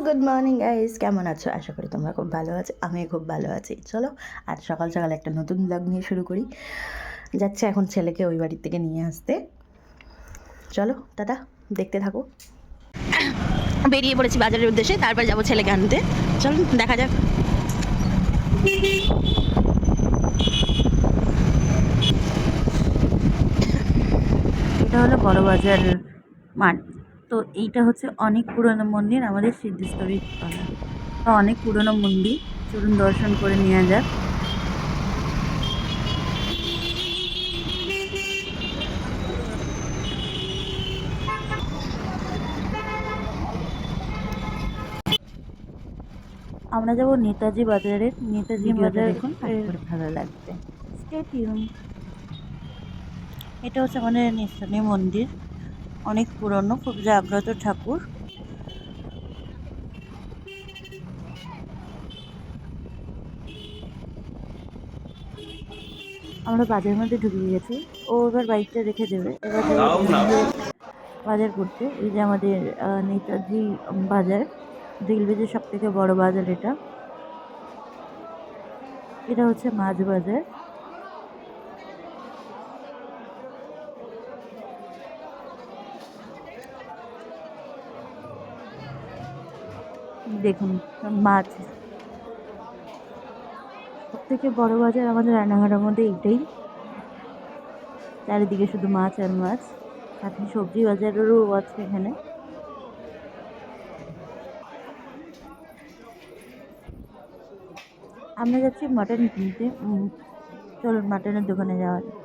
Good morning guys, কেমন আছো? আশা করি তোমরা খুব ভালো আছো, আমি খুব ভালো আছি। চলো আজ সকাল সকাল একটা নতুন ব্লগ নিয়ে শুরু করি। যাচ্ছে এখন ছেলেকে ওই বাড়ির থেকে নিয়ে আসতে। চলো দাদা, দেখতে থাকো। বেরিয়ে পড়েছি বাজারের উদ্দেশ্যে, তারপর যাবো ছেলেকে আনতে। চল দেখা যাক। এটা হলো বড় বাজার মাঠ। তো এইটা হচ্ছে অনেক পুরনো মন্দির, আমাদের সিদ্ধেশ্বরী পাড়া। তো অনেক পুরনো মন্দির, চলুন দর্শন করে নেওয়া যাক। আমরা যাব নেতাজি বাজারে। নেতাজি বাজার দেখুন, ভালো লাগবে। Stay tune. এটা হচ্ছে আমাদের স্থানীয় মন্দির, অনেক পুরনো, খুব জাগ্রত ঠাকুর। আমরা বাজারের মধ্যে ঢুকে গেছি। ও এবার বাইকটা রেখে দেবে, এবার বাজার করতে। এই যে আমাদের নেতাজি বাজার, রেলওয়েজের সব থেকে বড় বাজার এটা। এটা হচ্ছে মাছ বাজার। দেখুন মাছ, সব থেকে বড় বাজার আমাদের রান্নাঘাটের মধ্যে এইটাই। চারিদিকে শুধু মাছ আর মাছ, সাথে সবজি বাজারেরও আছে এখানে। আমরা যাচ্ছি মাটন কিনতে। চলুন মাটনের দোকানে যাওয়া যাক।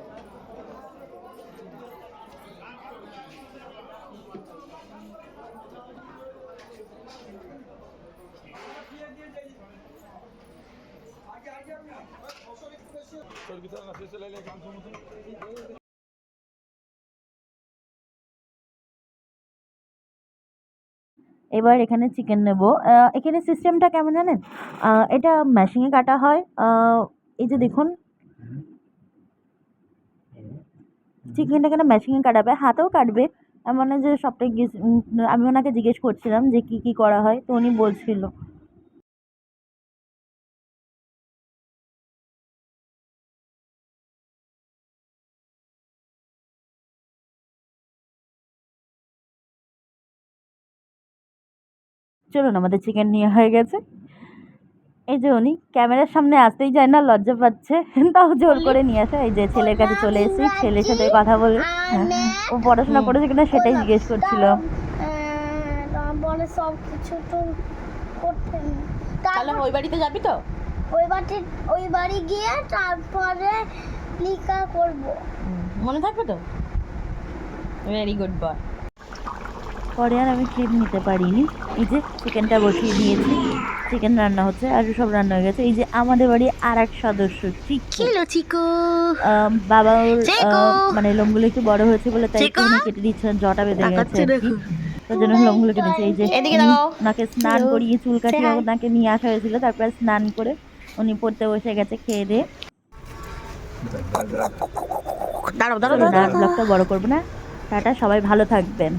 এবার এখানে চিকেন নেব। এখানে সিস্টেমটা কেমন জানেন? এটা মেশিনে কাটা হয়। এই যে দেখুন, চিকেনটা এখানে মেশিনে কাটাবে, হাতেও কাটবে। মানে যে সবটাই আমি ওনাকে জিজ্ঞেস করছিলাম যে কি কি করা হয়, তো উনি বলছিল। চলুন, আমাদের চিকেন নিয়ে হয়ে গেছে। এই যে উনি ক্যামেরার সামনে আসতেই যায় না, লজ্জা পাচ্ছে, তাও জোর করে নিয়ে আসে। এই যে ছেলের কাছে চলে এসেছি, ছেলের সাথে কথা বলে। ও পড়াশোনা করেছে কিনা সেটাই জিজ্ঞেস করছিল। তারপরে সব কিছু তো করতে তাহলে ওই বাড়িতে যাবি তো? ওই বাড়ি গিয়ে তারপরে লিখা করব। মনে থাকবে তো? Very good boy. পরে আর আমি ক্লিপ নিতে পারিনি। এই যে চিকেনটা বসিয়ে দিয়েছি, চিকেন রান্না হচ্ছে, আর সব রান্না হয়ে গেছে। এই যে আমাদের বাড়ি আর এক সদস্য চিকু, বাবা মানে লোমগুলো একটু বড় হয়েছে বলে তাই একটু কেটে দিচ্ছেন, জটা বেঁধে গেছে আর কি, তার জন্য লোমগুলো কেটেছে। এই যে ওনাকে স্নান করিয়ে চুল কাটিয়ে ওনাকে নিয়ে আসা হয়েছিল, তারপরে স্নান করে উনি পড়তে বসে গেছে খেয়ে দিয়ে। দাঁড়াও, ব্লগটা বড় করবো না। টাটা, সবাই ভালো থাকবেন।